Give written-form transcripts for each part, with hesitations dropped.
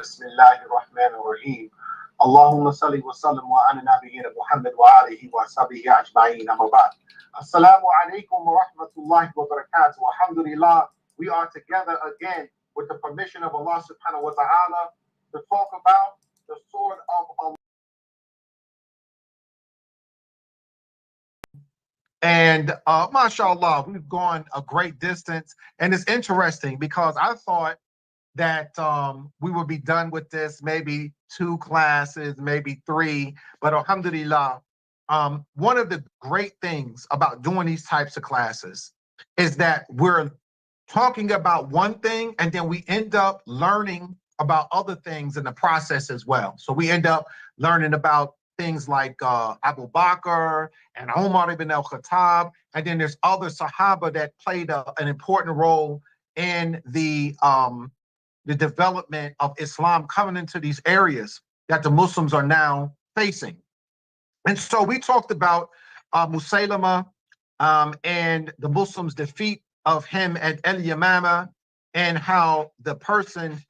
بسم الله الرحمن الرحيم. اللهم صل وسلم على نبينا محمد وآله وصحبه أجمعين. أما بعد. Assalamu alaikum wa rahmatullahi wa barakatuh. Alhamdulillah, we are together again with the permission of Allah subhanahu wa ta'ala to talk about the sword of Allah. And mashallah, we've gone a great distance. And it's interesting because I thought that we would be done with this, maybe 2 classes, maybe 3. But alhamdulillah, one of the great things about doing these types of classes is that we're talking about one thing and then we end up learning about other things in the process as well. So we end up learning about things like Abu Bakr and Umar ibn al-Khattab, and then there's other Sahaba that played an important role in the development of Islam coming into these areas that the Muslims are now facing. And so we talked about Musaylama and the Muslims' defeat of him at El Yamama, and how the person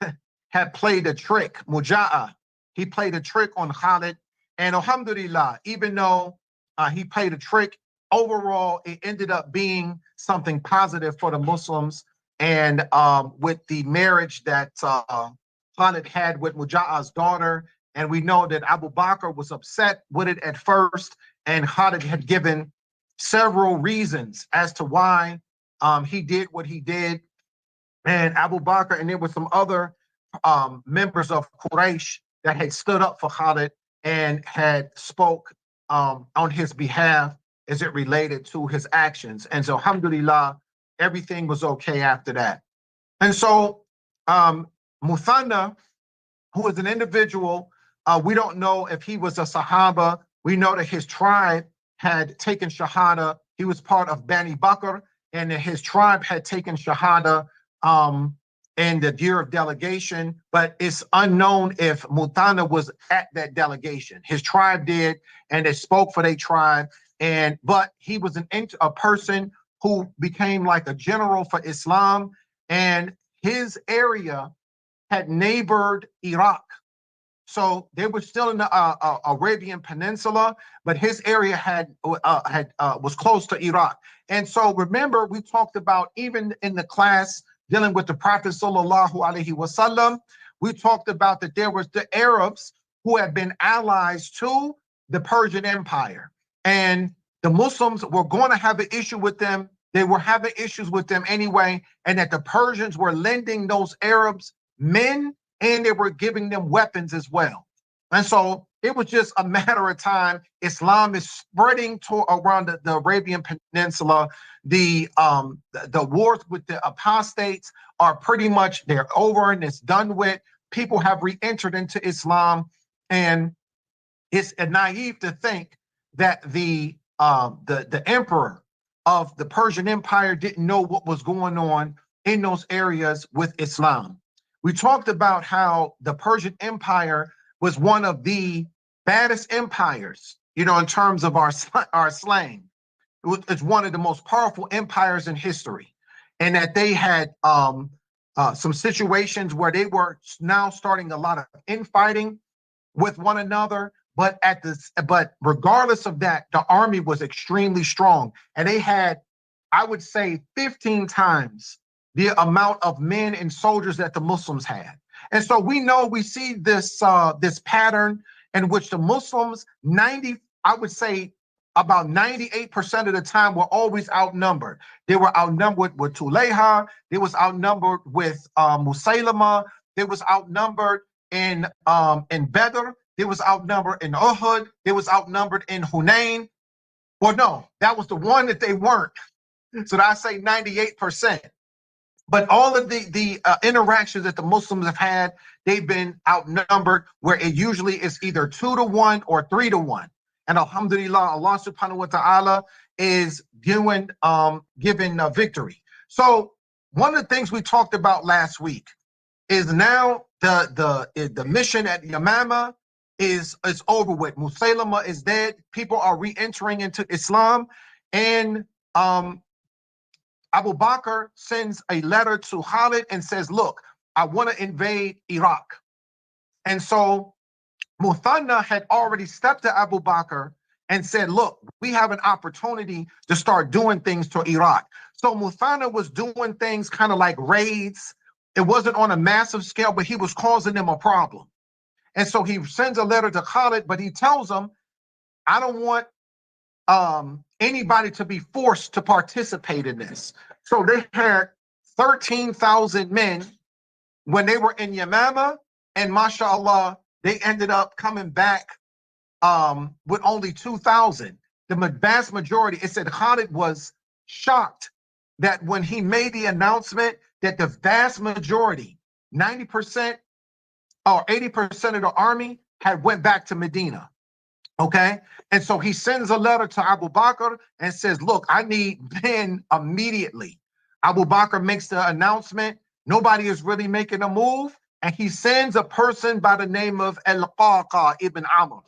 had played a trick, Muja'a. He played a trick on Khalid. And alhamdulillah, even though he played a trick, overall, it ended up being something positive for the Muslims. And with the marriage that Khalid had with Muja'a's daughter, and we know that Abu Bakr was upset with it at first, and Khalid had given several reasons as to why he did what he did. And Abu Bakr, and there were some other members of Quraysh that had stood up for Khalid and had spoke on his behalf as it related to his actions. And so alhamdulillah, everything was okay after that. And so Muthanna, who is an individual, we don't know if he was a Sahaba. We know that his tribe had taken Shahada. He was part of Bani Bakr, and his tribe had taken Shahada in the year of delegation, but it's unknown if Muthanna was at that delegation. His tribe did, and they spoke for their tribe. But he was a person who became like a general for Islam, and his area had neighbored Iraq. So they were still in the Arabian Peninsula, but his area was close to Iraq. And so remember, we talked about, even in the class dealing with the Prophet sallallahu alaihi wasallam, we talked about that there was the Arabs who had been allies to the Persian Empire, and the Muslims were going to have an issue with them. They were having issues with them anyway, and that the Persians were lending those Arabs men, and they were giving them weapons as well. And so it was just a matter of time. Islam is spreading around the Arabian Peninsula. The wars with the apostates are pretty much, they're over and it's done with. People have re-entered into Islam, and it's naive to think that the emperor of the Persian Empire didn't know what was going on in those areas with Islam. We talked about how the Persian Empire was one of the baddest empires, in terms of our slang. It's one of the most powerful empires in history, and that they had some situations where they were now starting a lot of infighting with one another. But regardless of that, the army was extremely strong, and they had, I would say, 15 times the amount of men and soldiers that the Muslims had. And so we see this pattern in which the Muslims, I would say about 98% of the time, were always outnumbered. They were outnumbered with Tulayha. They was outnumbered with Musaylama. They was outnumbered in Badr. They was outnumbered in Uhud. They was outnumbered in Hunain. Well, no, that was the one that they weren't. So I say 98%. But all of the interactions that the Muslims have had, they've been outnumbered, where it usually is either 2-1 or 3-1. And alhamdulillah, Allah subhanahu wa ta'ala is giving victory. So one of the things we talked about last week is now the mission at Yamama is over with. Musaylama is dead. People are re-entering into Islam, and Abu Bakr sends a letter to Khalid and says, look, I want to invade Iraq. And so Muthanna had already stepped to Abu Bakr and said, look, we have an opportunity to start doing things to Iraq. So Muthanna was doing things kind of like raids. It wasn't on a massive scale, but he was causing them a problem. And so he sends a letter to Khalid, but he tells them, I don't want anybody to be forced to participate in this. So they had 13,000 men when they were in Yamama, and mashallah, they ended up coming back with only 2,000. The vast majority, it said Khalid was shocked that when he made the announcement that the vast majority, 90% or 80% of the army had went back to Medina. Okay. And so he sends a letter to Abu Bakr and says, look, I need men immediately. Abu Bakr makes the announcement. Nobody is really making a move. And he sends a person by the name of Al-Qaqa ibn Amr.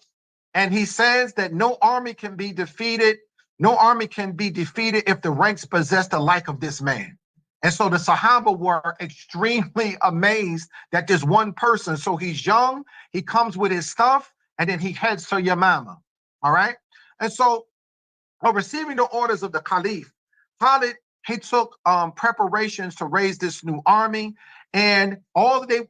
And he says that no army can be defeated. No army can be defeated if the ranks possess the like of this man. And so the Sahaba were extremely amazed that this one person, so he's young, he comes with his stuff, and then he heads to Yamama. All right. And so, receiving the orders of the Caliph, Khalid, he took preparations to raise this new army, and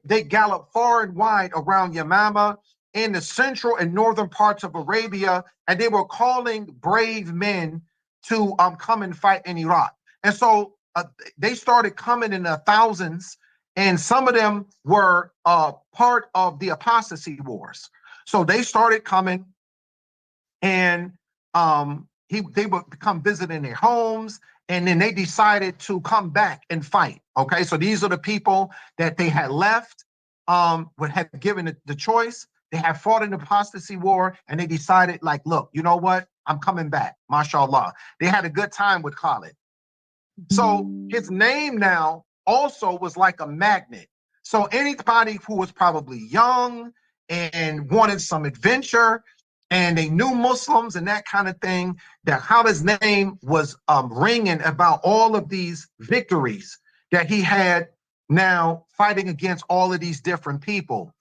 they galloped far and wide around Yamama in the central and northern parts of Arabia, and they were calling brave men to come and fight in Iraq. And so they started coming in the thousands, and some of them were part of the apostasy wars. So they started coming, and they would come visit in their homes, and then they decided to come back and fight. Okay, so these are the people that they had left, would have given the choice. They had fought in the apostasy war, and they decided, like, look, you know what? I'm coming back. MashaAllah. They had a good time with Khalid. So his name now also was like a magnet. So anybody who was probably young and wanted some adventure, and they knew Muslims and that kind of thing, that Khalid's name was ringing about all of these victories that he had now fighting against all of these different people.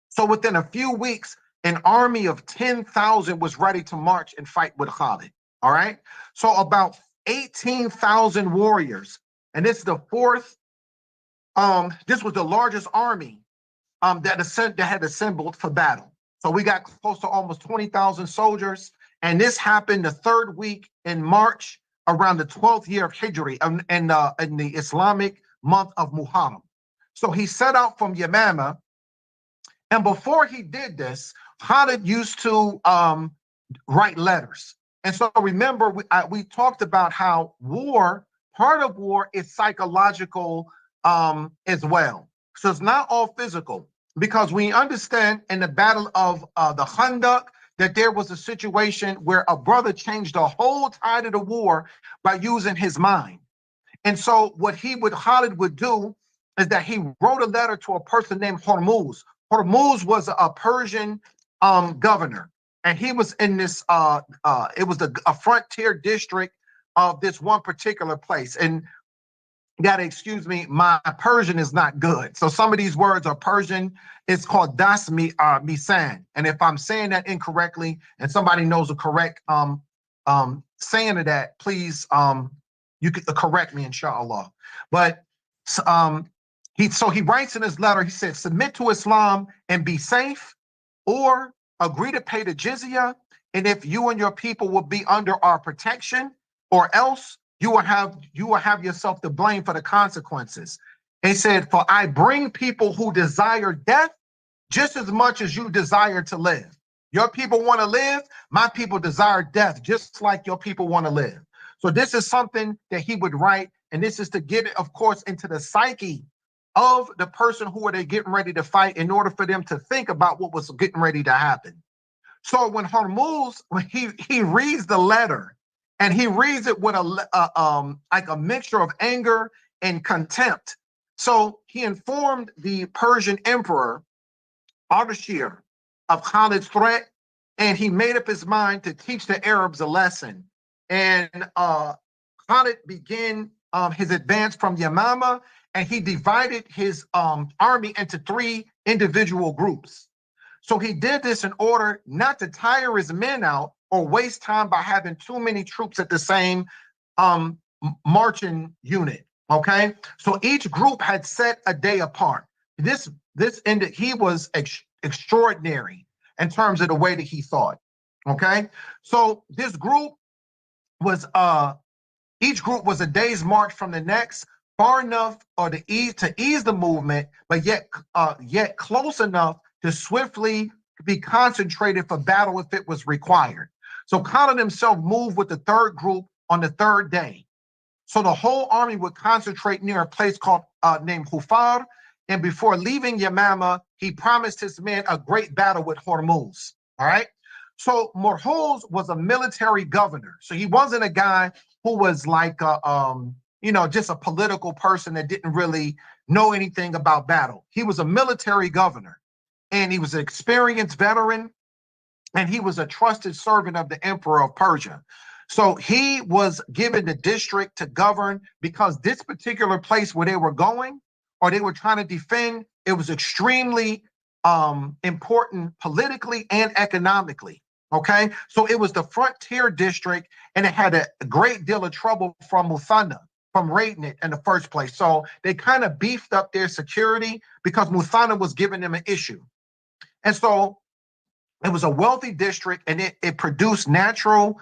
So within a few weeks, an army of 10,000 was ready to march and fight with Khalid. All right. So about 18,000 warriors, and this is the fourth. This was the largest army that had assembled for battle. So we got close to almost 20,000 soldiers, and this happened the third week in March, around the 12th year of Hijri, in the Islamic month of Muharram. So he set out from Yamama, and before he did this, Khalid used to write letters. And so remember, we talked about how part of war is psychological as well. So it's not all physical, because we understand in the battle of the Khandaq that there was a situation where a brother changed the whole tide of the war by using his mind. And so what Khalid would do is that he wrote a letter to a person named Hormuz. Hormuz was a Persian governor. And he was in this, it was a frontier district of this one particular place. And you gotta excuse me, my Persian is not good. So some of these words are Persian. It's called das misan. And if I'm saying that incorrectly and somebody knows the correct saying of that, please, you can correct me, inshallah. But he writes in his letter, he said, submit to Islam and be safe, or agree to pay the jizya, and if you and your people will be under our protection, or else you will have yourself to blame for the consequences. He said, for I bring people who desire death just as much as you desire to live. Your people want to live, my people desire death just like your people want to live. So this is something that he would write, and this is to get it, of course, into the psyche of the person who are they getting ready to fight, in order for them to think about what was getting ready to happen. So when Hormuz, when he reads the letter, and he reads it with like a mixture of anger and contempt. So he informed the Persian emperor Ardashir of Khalid's threat, and he made up his mind to teach the Arabs a lesson. And Khalid began his advance from Yamama, and he divided his army into three individual groups. So he did this in order not to tire his men out or waste time by having too many troops at the same marching unit. Okay, so each group had set a day apart. This ended. He was extraordinary in terms of the way that he thought. Okay, so this group was each group was a day's march from the next, far enough or to ease the movement, but yet close enough to swiftly be concentrated for battle if it was required. So Khalid himself moved with the third group on the third day. So the whole army would concentrate near a place called named Hufar, and before leaving Yamama, he promised his men a great battle with Hormuz. All right. So Hormuz was a military governor. So he wasn't a guy who was like just a political person that didn't really know anything about battle. He was a military governor, and he was an experienced veteran, and he was a trusted servant of the emperor of Persia. So he was given the district to govern because this particular place where they were going or they were trying to defend, it was extremely important politically and economically. Okay, so it was the frontier district, and it had a great deal of trouble from Muthanna, from raiding it in the first place. So they kind of beefed up their security because Muthanna was giving them an issue. And so it was a wealthy district, and it produced natural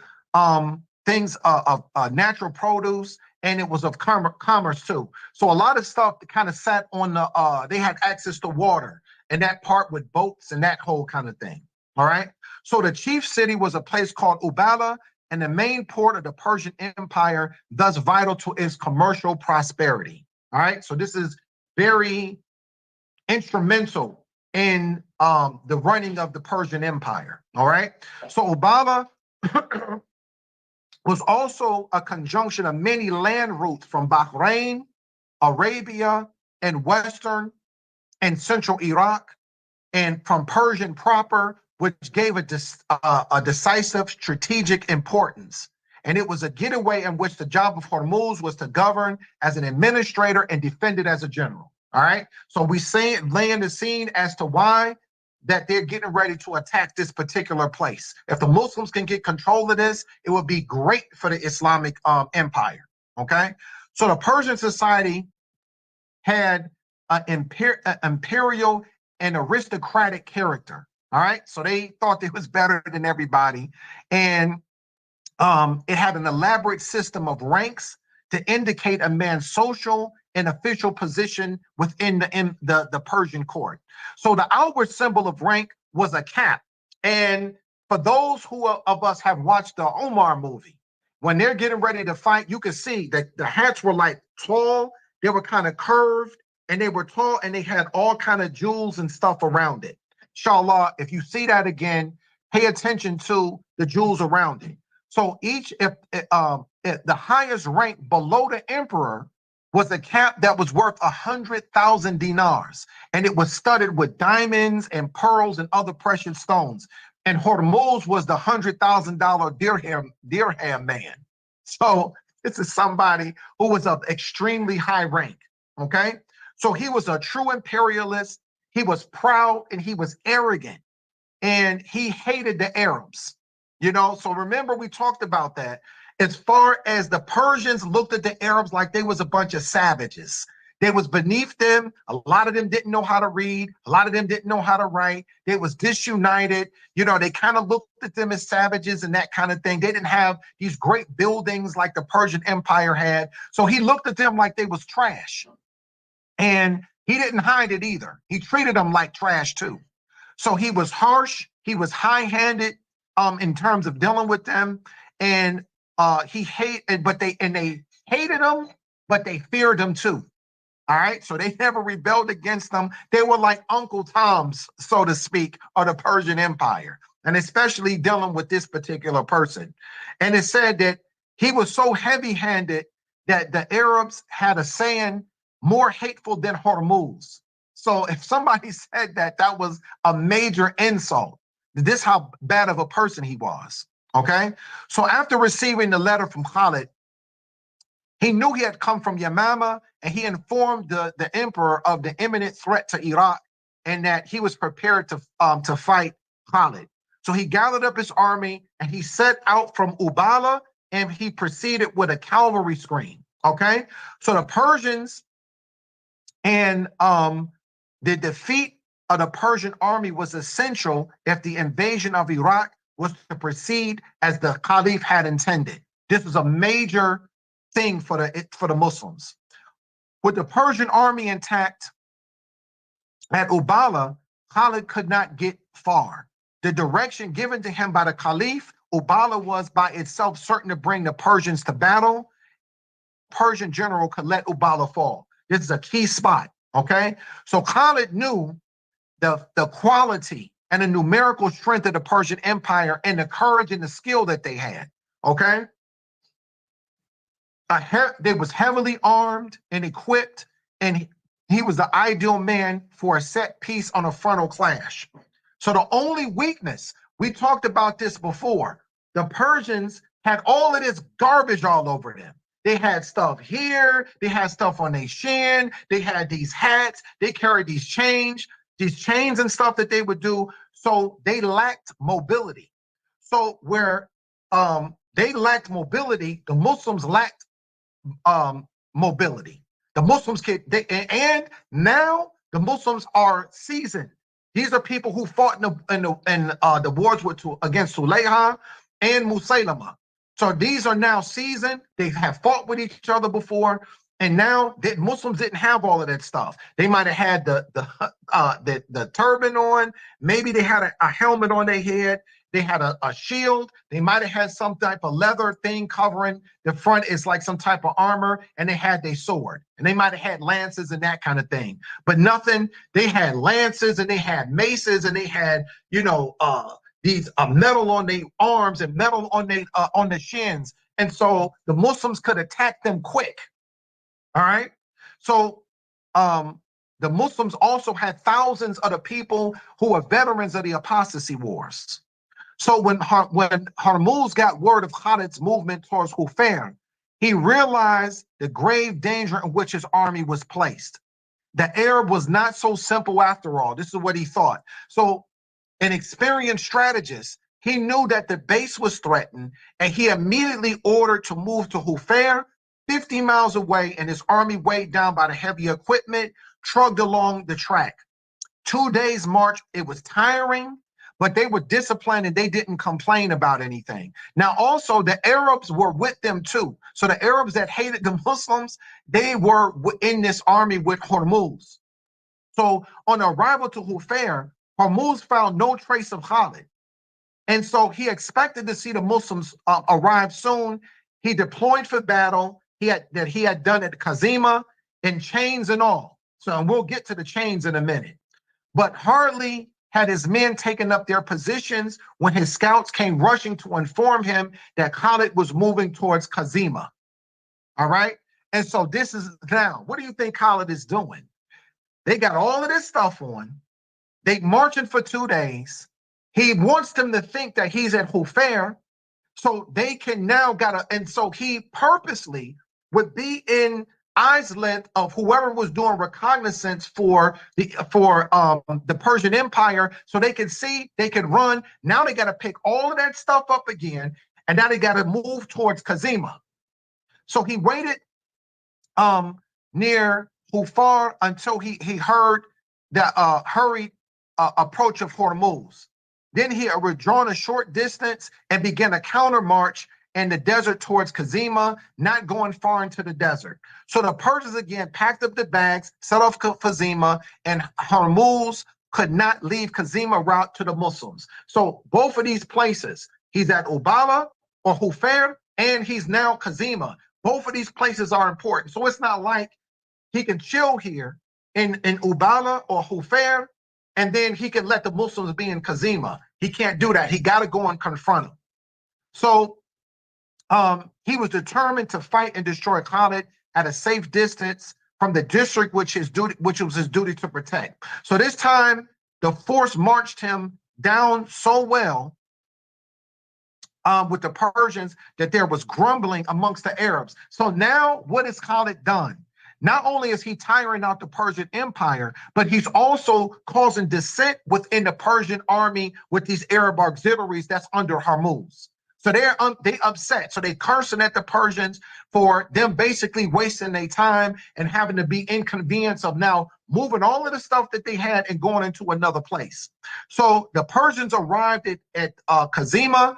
things of natural produce, and it was of commerce too. So a lot of stuff that kind of sat on they had access to water, and that part with boats and that whole kind of thing. All right. So the chief city was a place called Ubala, and the main port of the Persian Empire, thus vital to its commercial prosperity. All right. So this is very instrumental in the running of the Persian Empire. All right. So Ubala was also a conjunction of many land routes from Bahrain, Arabia, and Western and Central Iraq, and from Persian proper, which gave a decisive strategic importance. And it was a getaway in which the job of Hormuz was to govern as an administrator and defend it as a general. All right. So we laying the scene as to why that they're getting ready to attack this particular place. If the Muslims can get control of this, it would be great for the Islamic empire. Okay. So the Persian society had an imperial and aristocratic character. All right. So they thought they was better than everybody. And it had an elaborate system of ranks to indicate a man's social and official position within the Persian court. So the outward symbol of rank was a cap. And for those of us have watched the Omar movie, when they're getting ready to fight, you can see that the hats were like tall, they were kind of curved, and they were tall, and they had all kind of jewels and stuff around it. Inshallah, if you see that again, pay attention to the jewels around it. So if the highest rank below the emperor was a cap that was worth 100,000 dinars, and it was studded with diamonds and pearls and other precious stones. And Hormuz was the $100,000 dirham man. So this is somebody who was of extremely high rank. Okay, so he was a true imperialist. He was proud and he was arrogant, and he hated the Arabs. So remember we talked about that. As far as the Persians looked at the Arabs like they was a bunch of savages. They was beneath them. A lot of them didn't know how to read. A lot of them didn't know how to write. They was disunited. They kind of looked at them as savages and that kind of thing. They didn't have these great buildings like the Persian Empire had. So he looked at them like they was trash. And he didn't hide it either. He treated them like trash too. So he was harsh. He was high-handed in terms of dealing with them. And they hated him, but they feared him too. All right. So they never rebelled against them. They were like Uncle Toms, so to speak, of the Persian Empire, and especially dealing with this particular person. And it said that he was so heavy-handed that the Arabs had a saying, more hateful than Hormuz. So if somebody said that, that was a major insult. This is how bad of a person he was. Okay. So after receiving the letter from Khalid, he knew he had come from Yamama, and he informed the emperor of the imminent threat to Iraq and that he was prepared to fight Khalid. So he gathered up his army and he set out from Ubala, and he proceeded with a cavalry screen. Okay, so the Persians and the defeat of the Persian army was essential if the invasion of Iraq was to proceed as the Caliph had intended. This was a major thing for the Muslims. With the Persian army intact at Ubala, Khalid could not get far. The direction given to him by the Caliph, Ubala was by itself certain to bring the Persians to battle. Persian general could let Ubala fall. This is a key spot, okay? So Khalid knew the quality and the numerical strength of the Persian Empire and the courage and the skill that they had, okay? They was heavily armed and equipped, and he was the ideal man for a set piece on a frontal clash. So the only weakness, we talked about this before, the Persians had all of this garbage all over them. They had stuff here, they had stuff on their shin, they had these hats, they carried these chains and stuff that they would do. So they lacked mobility. So where they lacked mobility, the Muslims lacked mobility. The Muslims and now the Muslims are seasoned. These are people who fought in the wars against Sulayha and Musaylama. So these are now seasoned. They have fought with each other before, and now the Muslims didn't have all of that stuff. They might have had the turban on. Maybe they had a helmet on their head. They had a shield. They might have had some type of leather thing covering the front. It's like some type of armor, and they had their sword. And they might have had lances and that kind of thing. But nothing. They had lances and they had maces and they had, these metal on their arms and metal on the shins. And so the Muslims could attack them quick. All right. So the Muslims also had thousands of the people who were veterans of the apostasy wars. So when Hormuz got word of Khalid's movement towards Hufair, he realized the grave danger in which his army was placed. The Arab was not so simple after all. This is what he thought. So an experienced strategist, he knew that the base was threatened, and he immediately ordered to move to Hufair, 50 miles away, and his army, weighed down by the heavy equipment, trudged along the track. 2 days march, it was tiring, but they were disciplined and they didn't complain about anything. Now, also, the Arabs were with them too. So the Arabs that hated the Muslims, they were in this army with Hormuz. So on arrival to Hufair, Hormuz found no trace of Khalid. And so he expected to see the Muslims arrive soon. He deployed for battle he had done at Kazima, in chains and all. So and we'll get to the chains in a minute. But hardly had his men taken up their positions when his scouts came rushing to inform him that Khalid was moving towards Kazima. All right? And so this is now, what do you think Khalid is doing? They got all of this stuff on. They marching for 2 days. He wants them to think that he's at Hufair, so they can now and so he purposely would be in eyes length of whoever was doing reconnaissance for the Persian Empire, so they could see, they could run. Now they got to pick all of that stuff up again, and now they got to move towards Kazima. So he waited near Hufar until he heard the hurried approach of Hormuz. Then he had withdrawn a short distance and began a counter march in the desert towards Kazima, not going far into the desert. So the Persians again packed up the bags, set off Kazima, and Hormuz could not leave Kazima route to the Muslims. So both of these places, he's at Ubala or Hufair, and he's now Kazima. Both of these places are important. So it's not like he can chill here in Ubala or Hufair, and then he can let the Muslims be in Kazima. He can't do that. He got to go and confront them. So he was determined to fight and destroy Khalid at a safe distance from the district which was his duty to protect. So this time, the force marched him down so well with the Persians that there was grumbling amongst the Arabs. So now, what has Khalid done? Not only is he tiring out the Persian Empire, but he's also causing dissent within the Persian army with these Arab auxiliaries that's under Hormuz. So they upset. So they cursing at the Persians for them basically wasting their time and having to be inconvenienced of now moving all of the stuff that they had and going into another place. So the Persians arrived at Kazima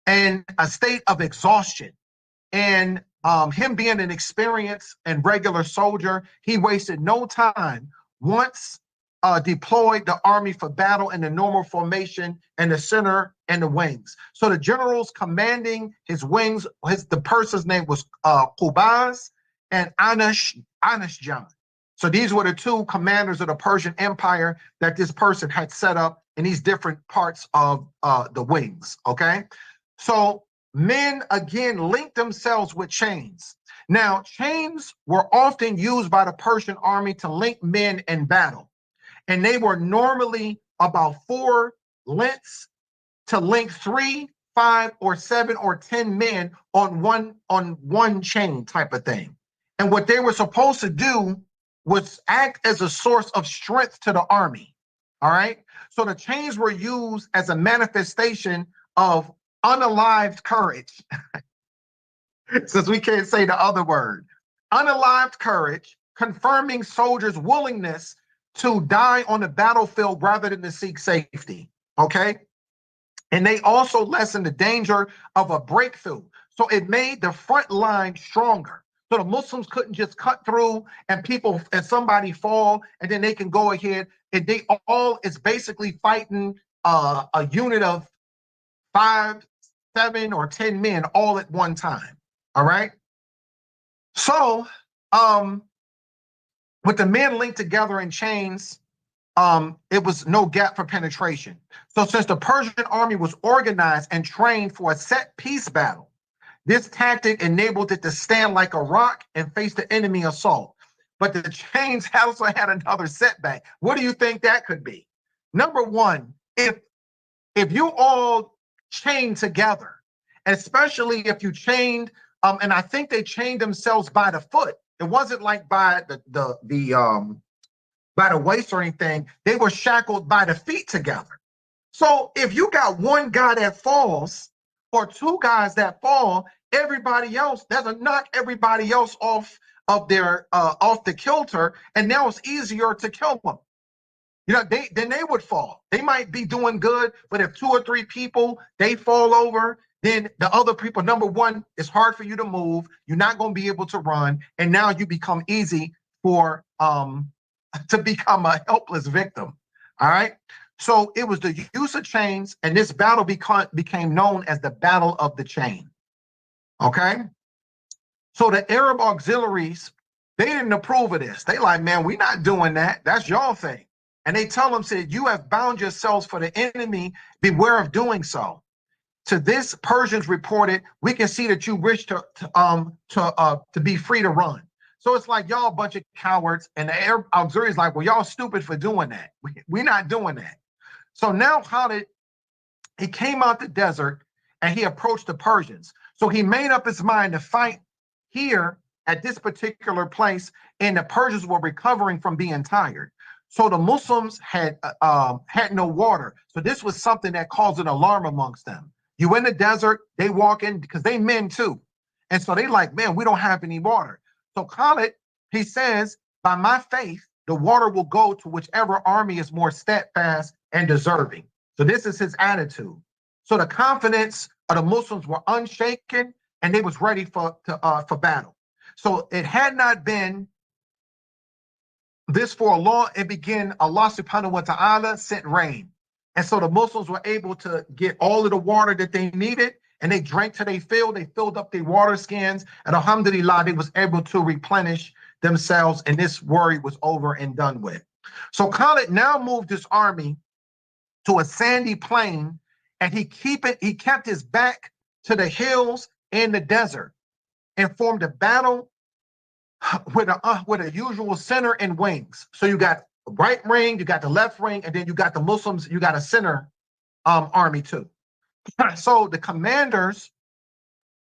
in a state of exhaustion. And him being an experienced and regular soldier, he wasted no time. Once deployed the army for battle in the normal formation in the center and the wings. So the generals commanding his wings, the person's name was Qubaz and Anashjan. So these were the two commanders of the Persian Empire that this person had set up in these different parts of the wings, okay? So men, again, linked themselves with chains. Now, chains were often used by the Persian army to link men in battle. And they were normally about 4 lengths to link 3, 5, or 7, or 10 men on one chain type of thing. And what they were supposed to do was act as a source of strength to the army. All right. So the chains were used as a manifestation of unalived courage. Since we can't say the other word, unalived courage, confirming soldiers' willingness to die on the battlefield rather than to seek safety, okay? And they also lessened the danger of a breakthrough. So it made the front line stronger. So the Muslims couldn't just cut through and somebody fall and then they can go ahead. And they all is basically fighting a unit of 5, 7, or 10 men all at one time, all right? So, with the men linked together in chains, it was no gap for penetration. So since the Persian army was organized and trained for a set piece battle, this tactic enabled it to stand like a rock and face the enemy assault. But the chains also had another setback. What do you think that could be? Number one, if you all chained together, especially if you chained, and I think they chained themselves by the foot. It wasn't like by the waist or anything. They were shackled by the feet together. So if you got one guy that falls or 2 guys that fall, everybody else doesn't knock everybody else off of their off the kilter, and now it's easier to kill them. You know, then they would fall. They might be doing good, but if 2 or 3 people they fall over, then the other people, number one, it's hard for you to move. You're not going to be able to run, and now you become easy for to become a helpless victim. All right. So it was the use of chains, and this battle became known as the Battle of the Chain. Okay. So the Arab auxiliaries, they didn't approve of this. They like, man, we're not doing that. That's your thing. And they tell them, said, you have bound yourselves for the enemy. Beware of doing so. To this, Persians reported, we can see that you wish to be free to run. So it's like y'all a bunch of cowards, and the Arab auxiliaries like, well, y'all stupid for doing that. We're not doing that. So now Khalid, he came out the desert and he approached the Persians. So he made up his mind to fight here at this particular place, and the Persians were recovering from being tired. So the Muslims had no water. So this was something that caused an alarm amongst them. You in the desert, they walk in because they men too. And so they like, man, we don't have any water. So Khalid, he says, by my faith, the water will go to whichever army is more steadfast and deserving. So this is his attitude. So the confidence of the Muslims were unshaken, and they was ready for battle. So it had not been this for a long, it began, Allah subhanahu wa ta'ala sent rain. And so the Muslims were able to get all of the water that they needed, and they drank till they filled up their water skins, and alhamdulillah, they was able to replenish themselves, and this worry was over and done with. So Khalid now moved his army to a sandy plain, and he kept his back to the hills and the desert, and formed a battle with a usual center and wings. So you got the right ring, you got the left ring, and then you got the Muslims, you got a center army too. So the commanders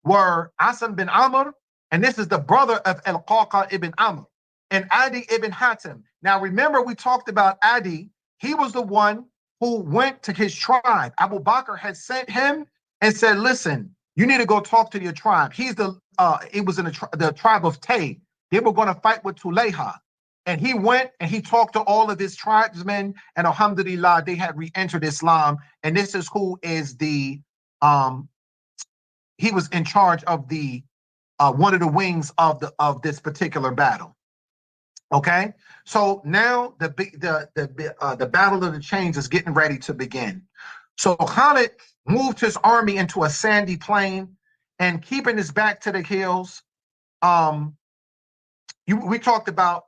were Asim bin Amr, and this is the brother of Al-Qaqa ibn Amr. and Adi ibn Hatim. Now, remember, we talked about Adi. He was the one who went to his tribe. Abu Bakr had sent him and said, listen, you need to go talk to your tribe. It was in the tribe of Tay. They were going to fight with Tulayha. And he went and he talked to all of his tribesmen, and alhamdulillah, they had re-entered Islam. And this is who is he was in charge of the one of the wings of this particular battle. Okay, so now the battle of the chains is getting ready to begin. So Khalid moved his army into a sandy plain and keeping his back to the hills. We talked about,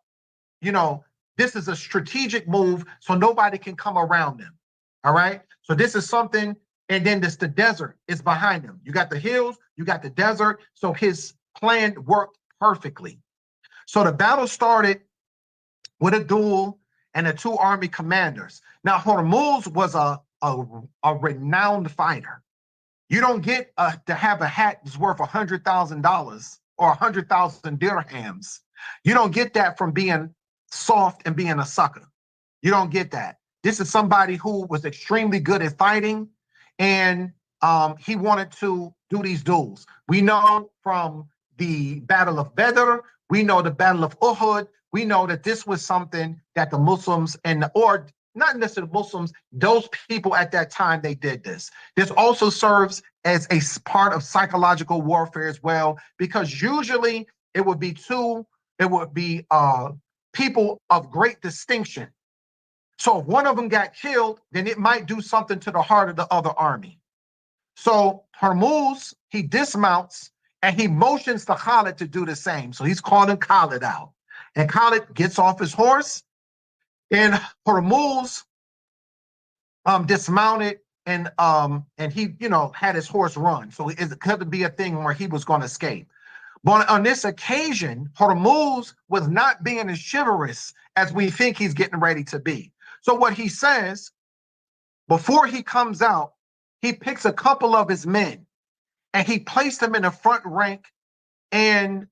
this is a strategic move, so nobody can come around them. All right, so this is something, and then the desert is behind him. You got the hills, you got the desert, so his plan worked perfectly. So the battle started with a duel and the two army commanders. Now, Hormuz was a renowned fighter. You don't get to have a hat that's worth $100,000 or 100,000 dirhams. You don't get that from being soft and being a sucker. You don't get that. This is somebody who was extremely good at fighting, and he wanted to do these duels. We know from the Battle of Badr, we know the Battle of Uhud, we know that this was something that the Muslims or not necessarily Muslims, those people at that time, they did this. This also serves as a part of psychological warfare as well, because usually it would be people of great distinction. So if one of them got killed, then it might do something to the heart of the other army. So Hormuz, he dismounts and he motions to Khalid to do the same. So he's calling Khalid out. And Khalid gets off his horse, and Hormuz dismounted and he, had his horse run. So it could be a thing where he was going to escape. But on this occasion, Hormuz was not being as chivalrous as we think he's getting ready to be. So what he says, before he comes out, he picks a couple of his men and he placed them in the front rank, and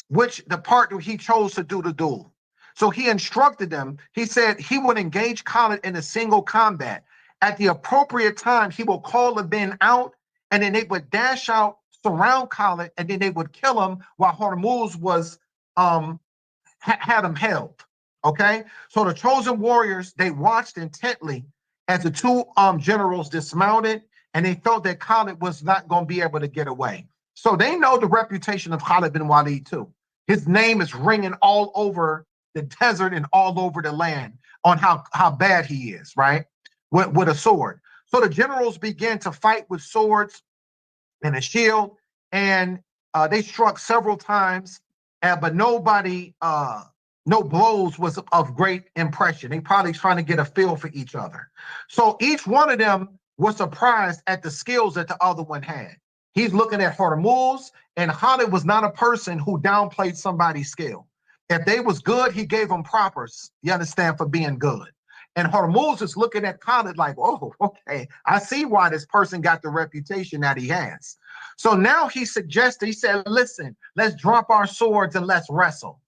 which the part that he chose to do the duel. So he instructed them. He said he would engage Khalid in a single combat. At the appropriate time, he will call the men out, and then they would dash out, surround Khalid, and then they would kill him while Hormuz was had him held. Okay, so the chosen warriors, they watched intently as the two generals dismounted, and they felt that Khalid was not going to be able to get away. So they know the reputation of Khalid bin Walid too. His name is ringing all over the desert and all over the land on how bad he is, right? With a sword. So the generals began to fight with swords and a shield, and they struck several times, but nobody, no blows was of great impression. They probably trying to get a feel for each other. So each one of them was surprised at the skills that the other one had. He's looking at Hormuz, and Khalid was not a person who downplayed somebody's skill. If they was good, he gave them propers, you understand, for being good. And Hormuz is looking at Khalid like, oh, okay, I see why this person got the reputation that he has. So now he said, listen, let's drop our swords and let's wrestle.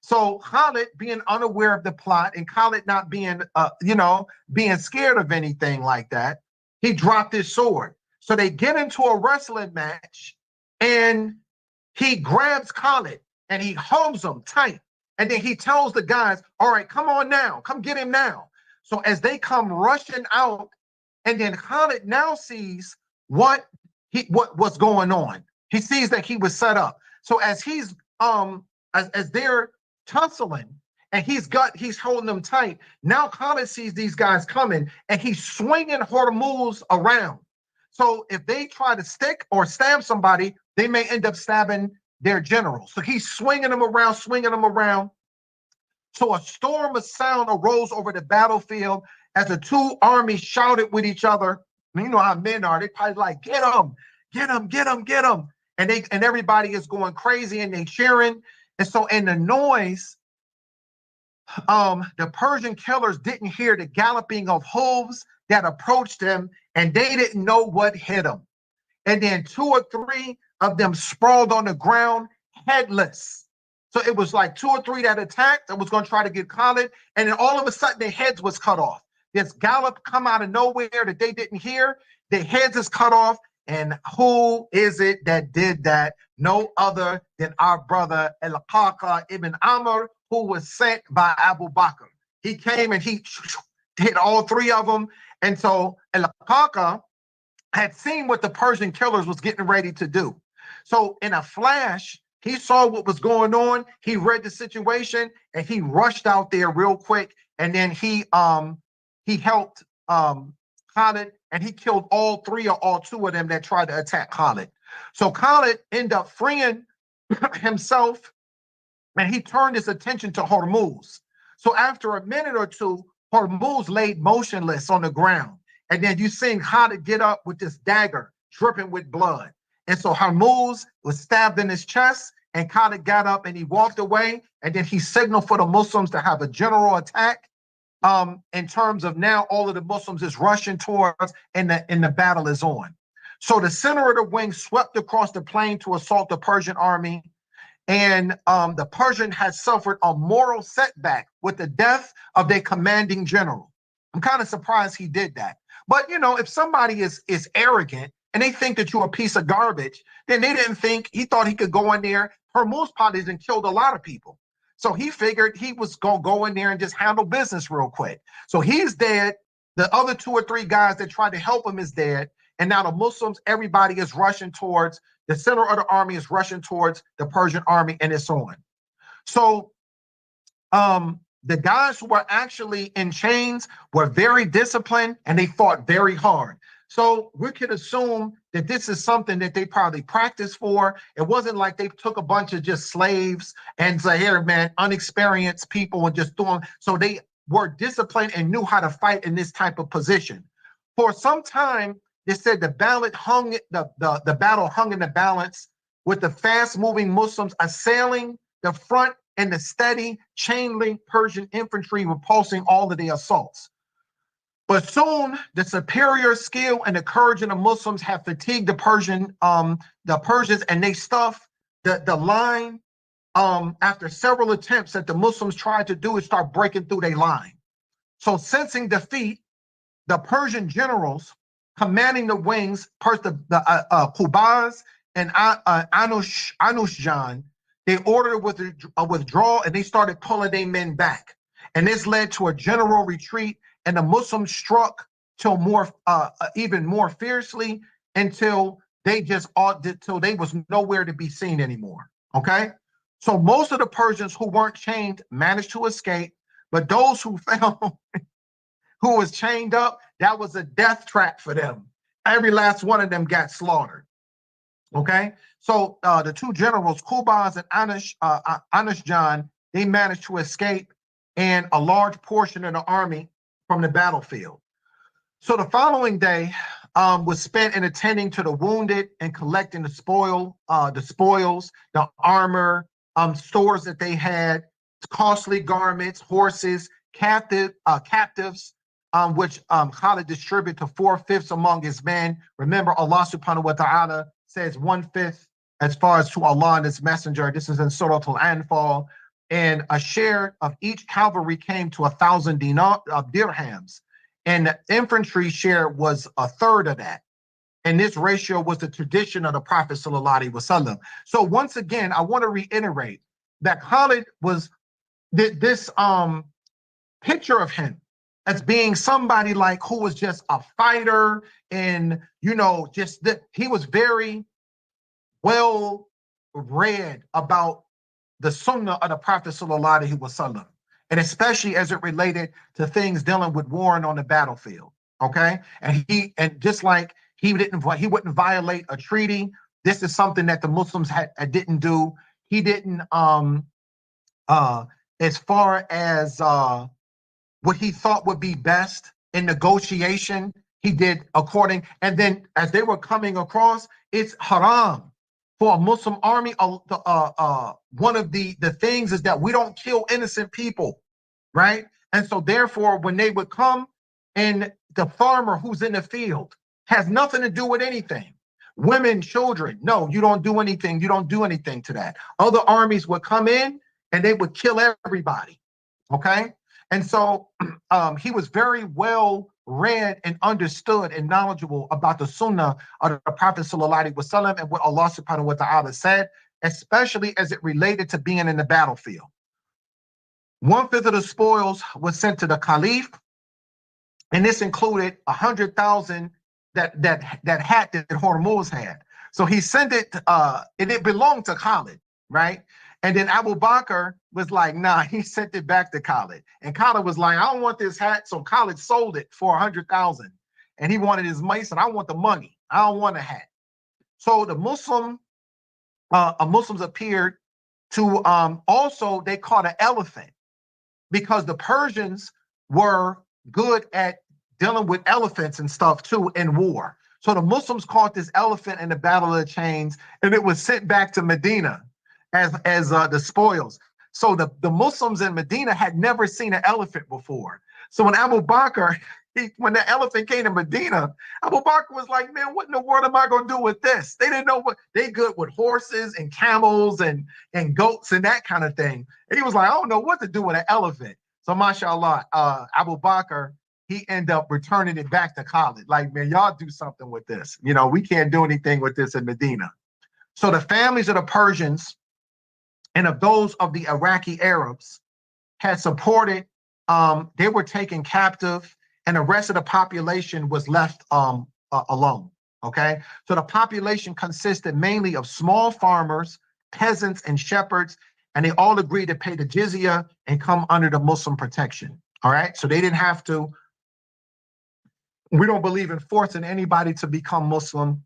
So Khalid, being unaware of the plot and Khalid not being, being scared of anything like that, he dropped his sword. So they get into a wrestling match, and he grabs Khalid and he holds him tight. And then he tells the guys, all right, come on now, come get him now. So as they come rushing out, and then Khalid now sees what was going on. He sees that he was set up. So as he's as they're tussling and he's holding them tight, now Khalid sees these guys coming and he's swinging Hormuz around. So if they try to stick or stab somebody, they may end up stabbing their general. So he's swinging them around. So a storm of sound arose over the battlefield as the two armies shouted with each other. You know how men are. They probably like, get him, get him, get him, get him. And everybody is going crazy and they cheering. And so in the noise, the Persian killers didn't hear the galloping of hooves that approached them, and they didn't know what hit them. And then 2 or 3 of them sprawled on the ground, headless. So it was like 2 or 3 that attacked that was going to try to get Khalid. And then all of a sudden, their heads was cut off. This gallop come out of nowhere that they didn't hear. Their heads is cut off. And who is it that did that? No other than our brother Al-Qaqa ibn Amr, who was sent by Abu Bakr. He came and he hit all 3 of them. And so Al-Qaqa had seen what the Persian killers was getting ready to do. So in a flash, he saw what was going on. He read the situation and he rushed out there real quick. And then he helped Khalid, and he killed all 3 or all 2 of them that tried to attack Khalid. So Khalid ended up freeing himself, and he turned his attention to Hormuz. So after a minute or 2, Hormuz laid motionless on the ground. And then you seen Khalid get up with this dagger dripping with blood. And so Hormuz was stabbed in his chest, and Khalid got up and he walked away. And then he signaled for the Muslims to have a general attack. In terms of now all of the Muslims is rushing towards, and the battle is on. So the center of the wing swept across the plain to assault the Persian army. And the Persian had suffered a moral setback with the death of their commanding general. I'm kind of surprised he did that. But, you know, if somebody is arrogant and they think that you're a piece of garbage, then they didn't think, he thought he could go in there. Hormuz probably and killed a lot of people. So he figured he was going to go in there and just handle business real quick. So he's dead. The other 2 or 3 guys that tried to help him is dead. And now the Muslims, everybody is rushing towards, the center of the army is rushing towards the Persian army, and it's on. So the guys who were actually in chains were very disciplined, and they fought very hard. So we could assume that this is something that they probably practiced for. It wasn't like they took a bunch of just slaves and say, here, man, unexperienced people and just doing. So they were disciplined and knew how to fight in this type of position. For some time, they said the battle hung in the balance, with the fast-moving Muslims assailing the front and the steady chain-link Persian infantry repulsing all of the assaults. But soon, the superior skill and the courage of the Muslims have fatigued the Persians, and they stuffed the line. After several attempts that the Muslims tried to do is start breaking through their line. So, sensing defeat, the Persian generals commanding the wings, Qubaz and Anushjan, they ordered a withdrawal, and they started pulling their men back. And this led to a general retreat. And the Muslims struck till even more fiercely until they was nowhere to be seen anymore. Okay, so most of the Persians who weren't chained managed to escape, but those who fell, who was chained up, that was a death trap for them. Every last one of them got slaughtered. Okay, so the 2 generals, Qubaz and Anushjan, they managed to escape, and a large portion of the army from the battlefield. So the following day was spent in attending to the wounded and collecting the spoils, the armor, stores that they had, costly garments, horses, captives, which Khalid distributed to 4/5 among his men. Remember, Allah subhanahu wa ta'ala says 1/5 as far as to Allah and his messenger. This is in Surah Al-Anfal. And a share of each cavalry came to 1,000 dirhams. And the infantry share was 1/3 of that. And this ratio was the tradition of the Prophet sallallahu alaihi wasallam. So once again, I want to reiterate that Khalid was this picture of him as being somebody like who was just a fighter, and he was very well read about the Sunnah of the Prophet sallallahu alaihi wasallam, and especially as it related to things dealing with warring on the battlefield. Okay, and just like he wouldn't violate a treaty. This is something that the Muslims didn't do. He didn't as far as what he thought would be best in negotiation, he did according. And then as they were coming across, it's haram for a Muslim army. One of the things is that we don't kill innocent people, right? And so therefore, when they would come, and the farmer who's in the field has nothing to do with anything, Women, children, no, you don't do anything. You don't do anything to that. Other armies would come in and they would kill everybody. Okay. And so he was very well read and understood and knowledgeable about the Sunnah of the Prophet Sallallahu Alaihi Wasallam and what Allah Subhanahu wa Ta'ala said, especially as it related to being in the battlefield. 1/5 of the spoils was sent to the Caliph, and this included 100,000 that hat that Hormuz had. So he sent it, and it belonged to Khalid, right? And then Abu Bakr was like, nah, he sent it back to Khalid. And Khalid was like, I don't want this hat. So Khalid sold it for 100,000. And he wanted his money. He said, I want the money. I don't want a hat. So the Muslims appeared to also, they caught an elephant because the Persians were good at dealing with elephants and stuff too in war. So the Muslims caught this elephant in the Battle of the Chains, and it was sent back to Medina as the spoils. So the Muslims in Medina had never seen an elephant before. So when Abu Bakr, when the elephant came to Medina, Abu Bakr was like, man, what in the world am I going to do with this? They didn't know what they good with horses and camels and goats and that kind of thing. And he was like, I don't know what to do with an elephant. So mashallah, Abu Bakr, he ended up returning it back to Khalid. Like, man, y'all do something with this. You know, we can't do anything with this in Medina. So the families of the Persians and of those of the Iraqi Arabs had supported, they were taken captive, and the rest of the population was left alone, okay? So the population consisted mainly of small farmers, peasants, and shepherds, and they all agreed to pay the jizya and come under the Muslim protection, all right? So they didn't have to, we don't believe in forcing anybody to become Muslim,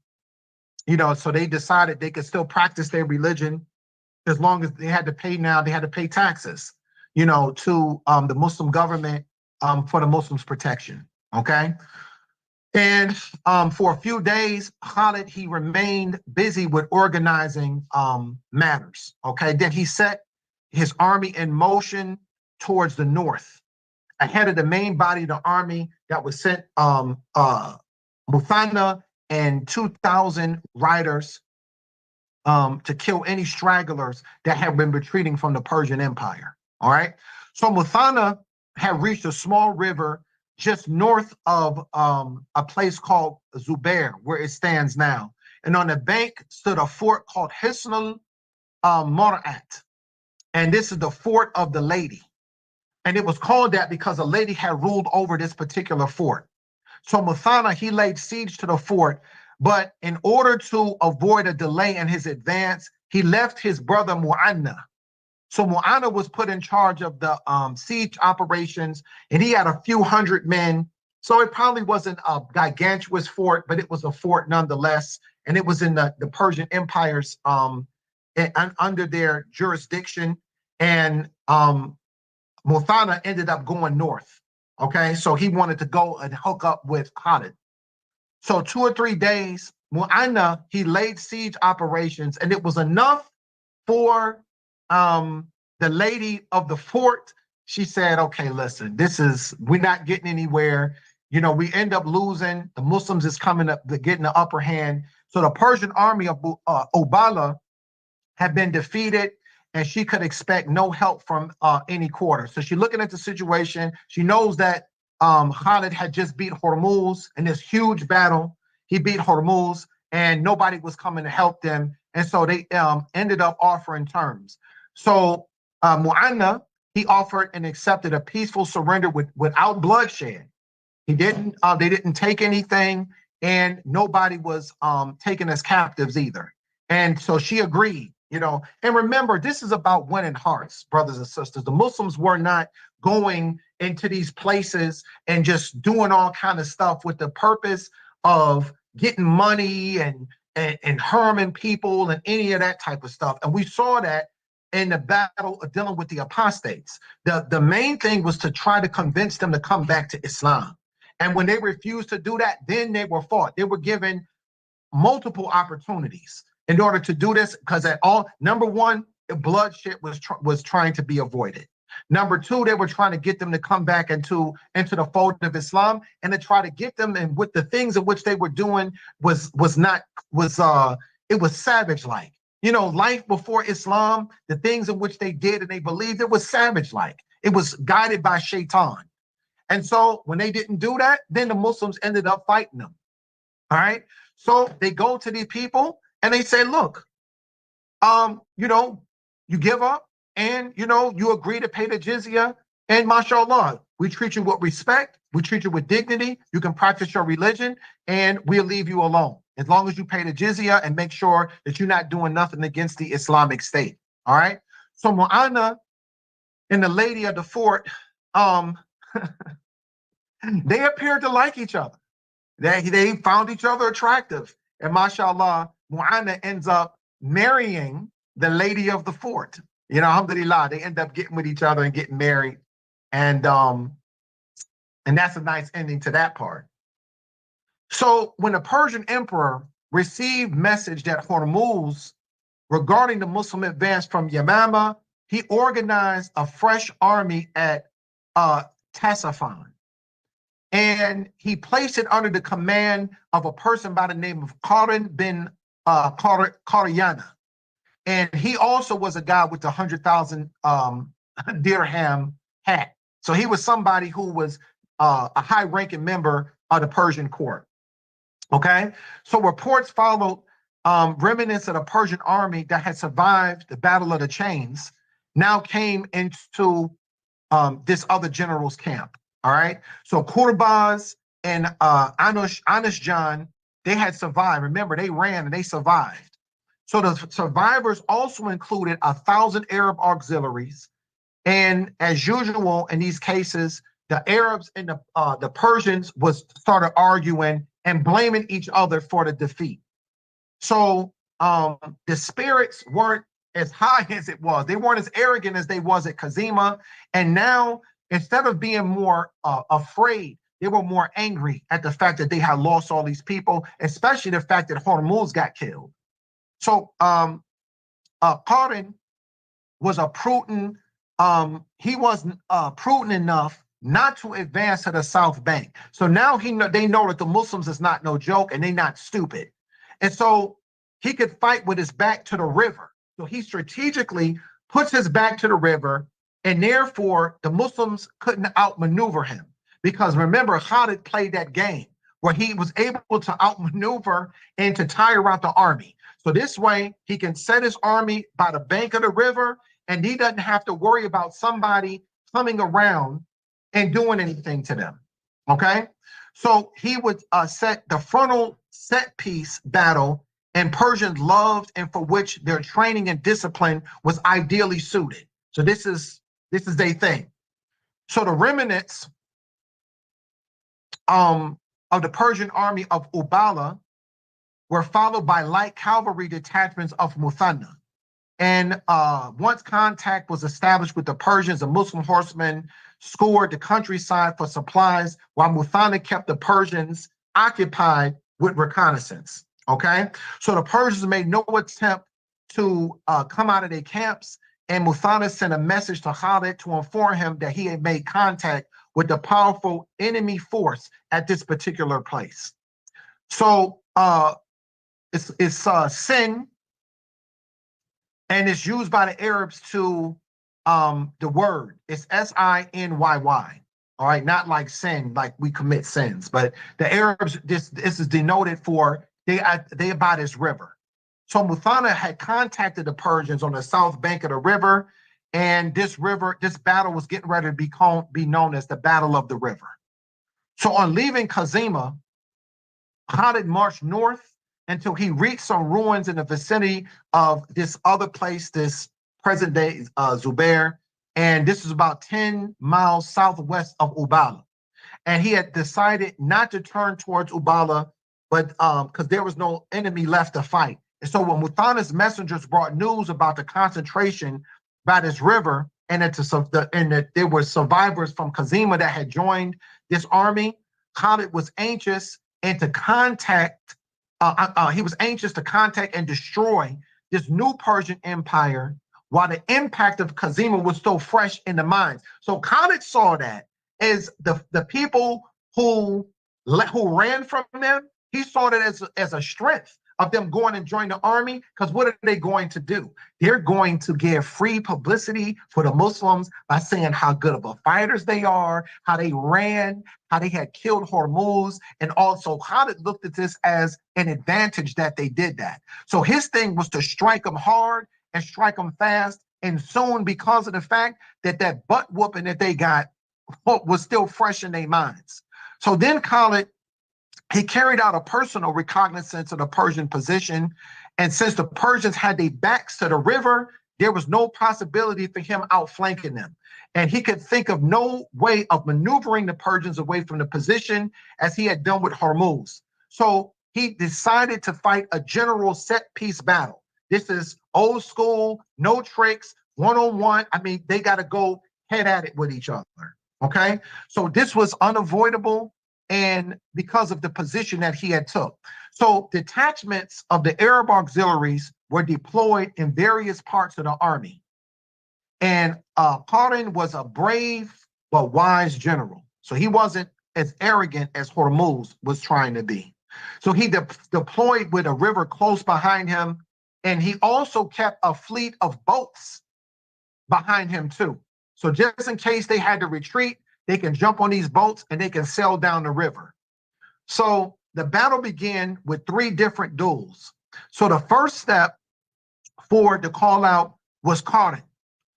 you know, so they decided they could still practice their religion as long as they had to pay they had to pay taxes, you know, to the Muslim government for the Muslims' protection, okay? And for a few days, Khalid, he remained busy with organizing matters, okay? Then he set his army in motion towards the north, ahead of the main body of the army that was sent Muthanna and 2,000 riders to kill any stragglers that had been retreating from the Persian Empire, all right? So Muthanna had reached a small river just north of a place called Zubair, where it stands now. And on the bank stood a fort called Hisnul Mar'at. And this is the fort of the lady. And it was called that because a lady had ruled over this particular fort. So Muthanna, he laid siege to the fort, but in order to avoid a delay in his advance, he left his brother Mu'anna. So Mu'anna was put in charge of the siege operations, and he had a few hundred men. So it probably wasn't a gigantuous fort, but it was a fort nonetheless. And it was in the Persian Empire's under their jurisdiction. And Muthanna ended up going north. Okay, so he wanted to go and hook up with Khalid. So 2 or 3 days, Mu'anna, he laid siege operations, and it was enough for the lady of the fort. She said, okay, listen, we're not getting anywhere. You know, we end up losing. The Muslims is coming up, they're getting the upper hand. So the Persian army of Ubala had been defeated, and she could expect no help from any quarter. So she's looking at the situation. She knows that Khalid had just beat Hormuz in this huge battle. He beat Hormuz, and nobody was coming to help them. And so they ended up offering terms. So Mu'anna, he offered and accepted a peaceful surrender without bloodshed. They didn't take anything, and nobody was taken as captives either. And so she agreed, you know. And remember, this is about winning hearts, brothers and sisters. The Muslims were not going into these places and just doing all kind of stuff with the purpose of getting money and harming people and any of that type of stuff. And we saw that in the battle of dealing with the apostates. The main thing was to try to convince them to come back to Islam. And when they refused to do that, then they were fought. They were given multiple opportunities in order to do this, because number one, bloodshed was trying to be avoided. Number two, they were trying to get them to come back into the fold of Islam, and to try to get them, and with the things in which they were doing was it was savage like. You know, life before Islam, the things in which they did and they believed, it was savage like. It was guided by shaitan. And so when they didn't do that, then the Muslims ended up fighting them. All right. So they go to these people and they say, look, you know, you give up and, you know, you agree to pay the jizya, and mashallah, we treat you with respect. We treat you with dignity. You can practice your religion and we'll leave you alone as long as you pay the jizya and make sure that you're not doing nothing against the Islamic State. All right. So Mu'anna and the lady of the fort, they appeared to like each other. They found each other attractive. And mashallah, Mu'anna ends up marrying the lady of the fort. You know, alhamdulillah, they end up getting with each other and getting married. And that's a nice ending to that part. So when the Persian emperor received message that Hormuz regarding the Muslim advance from Yamama, he organized a fresh army at Ctesiphon. And he placed it under the command of a person by the name of Khalid Bin Walid. And he also was a guy with the 100,000 dirham hat. So he was somebody who was a high-ranking member of the Persian court. Okay, so reports followed remnants of the Persian army that had survived the Battle of the Chains now came into this other general's camp. All right, so Qurbaz and Anushjan, they had survived. Remember, they ran and they survived. So the survivors also included 1,000 Arab auxiliaries. And as usual in these cases, the Arabs and the Persians started arguing and blaming each other for the defeat. So the spirits weren't as high as it was. They weren't as arrogant as they was at Kazima. And now, instead of being more afraid, they were more angry at the fact that they had lost all these people, especially the fact that Hormuz got killed. So Qarin was a prudent, he was prudent enough not to advance to the south bank. So now they know that the Muslims is not no joke and they're not stupid. And so he could fight with his back to the river. So he strategically puts his back to the river, and therefore the Muslims couldn't outmaneuver him. Because remember, Khalid played that game where he was able to outmaneuver and to tire out the army. So this way he can set his army by the bank of the river, and he doesn't have to worry about somebody coming around and doing anything to them. Okay, so he would set the frontal set piece battle, and Persians loved and for which their training and discipline was ideally suited. So this is their thing. So the remnants of the Persian army of Ubala were followed by light cavalry detachments of Muthanna. And once contact was established with the Persians, the Muslim horsemen scoured the countryside for supplies, while Muthanna kept the Persians occupied with reconnaissance. Okay, so the Persians made no attempt to come out of their camps, and Muthanna sent a message to Khalid to inform him that he had made contact with the powerful enemy force at this particular place. So it's Sin, and it's used by the Arabs to the word. It's Sinyy. All right, not like sin, like we commit sins, but the Arabs, this is denoted for they are by this river. So Muthanna had contacted the Persians on the south bank of the river, and this battle was getting ready to be known as the Battle of the River. So on leaving Kazima, Khalid marched north until he reached some ruins in the vicinity of this other place, this present-day Zubair, and this is about 10 miles southwest of Ubala. And he had decided not to turn towards Ubala, but because there was no enemy left to fight. And so when Muthanna's messengers brought news about the concentration by this river, and that there were survivors from Kazima that had joined this army, Khalid was anxious and to contact. He was anxious to contact and destroy this new Persian empire while the impact of Kazima was still fresh in the minds. So Khalid saw that as the people who ran from them, he saw that as a strength of them going and joining the army, because what are they going to do? They're going to give free publicity for the Muslims by saying how good of a fighters they are, how they ran, how they had killed Hormuz, and also Khalid looked at this as an advantage that they did that. So his thing was to strike them hard and strike them fast, and soon, because of the fact that that butt whooping that they got was still fresh in their minds. So then Khalid, he carried out a personal recognizance of the Persian position. And since the Persians had their backs to the river, there was no possibility for him outflanking them. And he could think of no way of maneuvering the Persians away from the position as he had done with Hormuz. So he decided to fight a general set piece battle. This is old school, no tricks, one-on-one. I mean, they got to go head at it with each other. Okay. So this was unavoidable, and because of the position that he had took. So detachments of the Arab auxiliaries were deployed in various parts of the army. And Qarin was a brave but wise general. So he wasn't as arrogant as Hormuz was trying to be. So he deployed with a river close behind him, and he also kept a fleet of boats behind him too. So just in case they had to retreat, they can jump on these boats and they can sail down the river. So the battle began with 3 different duels. So the first step for the call out was Qarin.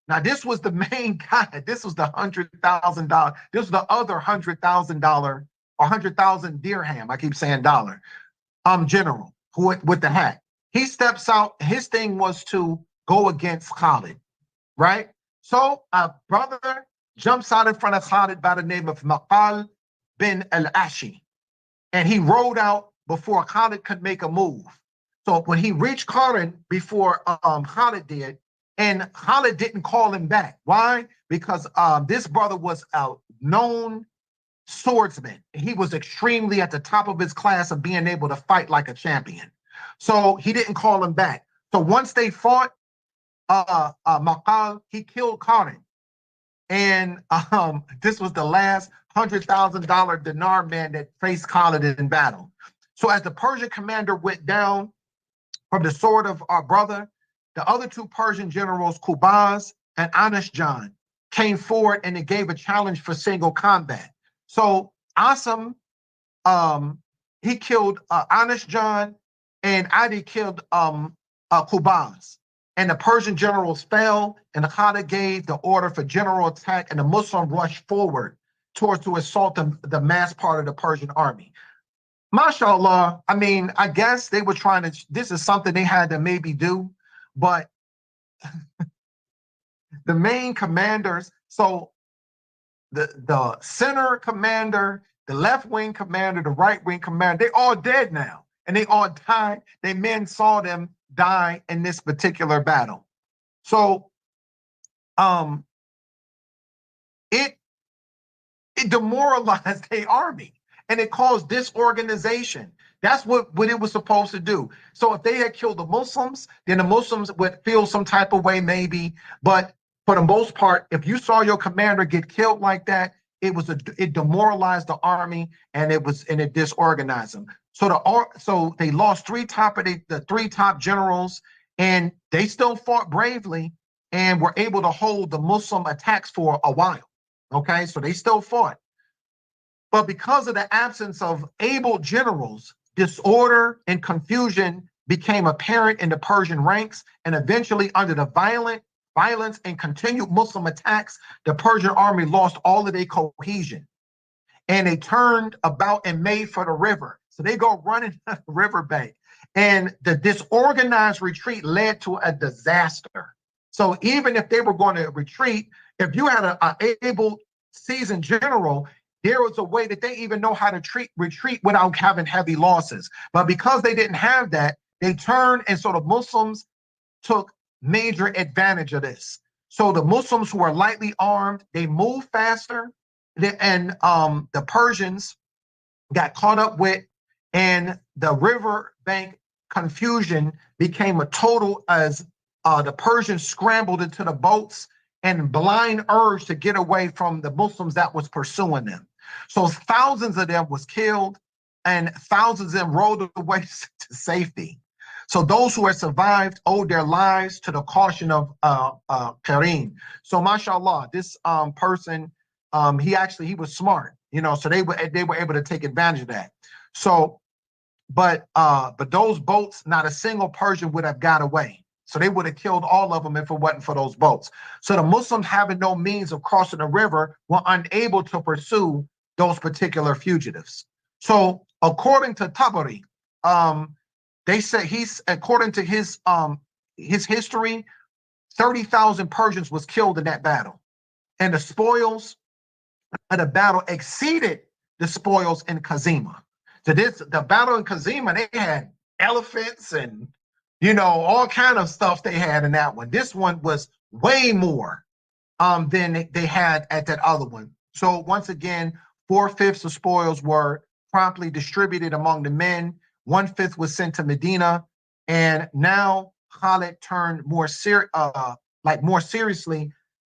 Now this was the main guy. This was the $100,000. This was the other $100,000 or 100,000 dirham. I keep saying dollar. General who with the hat. He steps out. His thing was to go against Khalid, right? So a brother jumps out in front of Khalid by the name of Maqal bin al-Ashi. And he rode out before Khalid could make a move. So when he reached Qarin before Khalid did, and Khalid didn't call him back. Why? Because this brother was a known swordsman. He was extremely at the top of his class of being able to fight like a champion. So he didn't call him back. So once they fought, Maqal, he killed Qarin. And this was the last $100,000 dinar man that faced Khalid in battle. So as the Persian commander went down from the sword of our brother, the other 2 Persian generals, Qubaz and Anishjan, came forward and they gave a challenge for single combat. So Asim, he killed Anishjan, and Adi killed Qubaz. And the Persian generals fell, and Khalid gave the order for general attack, and the Muslim rushed forward to assault the mass part of the Persian army. MashaAllah, I mean, I guess they were trying to, this is something they had to maybe do, but the main commanders, so the center commander, the left wing commander, the right wing commander, they all dead now, and they all died. Their men saw them die in this particular battle. So it demoralized the army, and it caused disorganization. That's what it was supposed to do. So if they had killed the Muslims, then the Muslims would feel some type of way maybe. But for the most part, if you saw your commander get killed like that, it demoralized the army, and it disorganized them. So they lost the 3 top generals, and they still fought bravely and were able to hold the Muslim attacks for a while. Okay, so they still fought. But because of the absence of able generals, disorder and confusion became apparent in the Persian ranks, and eventually under the violence and continued Muslim attacks, the Persian army lost all of their cohesion. And they turned about and made for the river. So they go running the riverbank. And the disorganized retreat led to a disaster. So even if they were going to retreat, if you had an able seasoned general, there was a way that they even know how to retreat without having heavy losses. But because they didn't have that, they turned, and so the Muslims took major advantage of this. So the Muslims who are lightly armed, they moved faster, and the Persians got caught up with, and the riverbank confusion became a total as the Persians scrambled into the boats in blind urge to get away from the Muslims that was pursuing them. So thousands of them was killed, and thousands of them rowed away to safety. So those who had survived owed their lives to the caution of Karim. So mashallah, this person, he was smart, so they were able to take advantage of that. So, but those boats, not a single Persian would have got away. So they would have killed all of them if it wasn't for those boats. So the Muslims, having no means of crossing the river, were unable to pursue those particular fugitives. So according to Tabari, they said according to his history, 30,000 Persians was killed in that battle, and the spoils of the battle exceeded the spoils in Kazima. So the battle in Kazima, they had elephants and all kind of stuff they had in that one. This one was way more than they had at that other one. So once again, 4/5 of spoils were promptly distributed among the men. 1/5 was sent to Medina, and now Khalid turned more seriously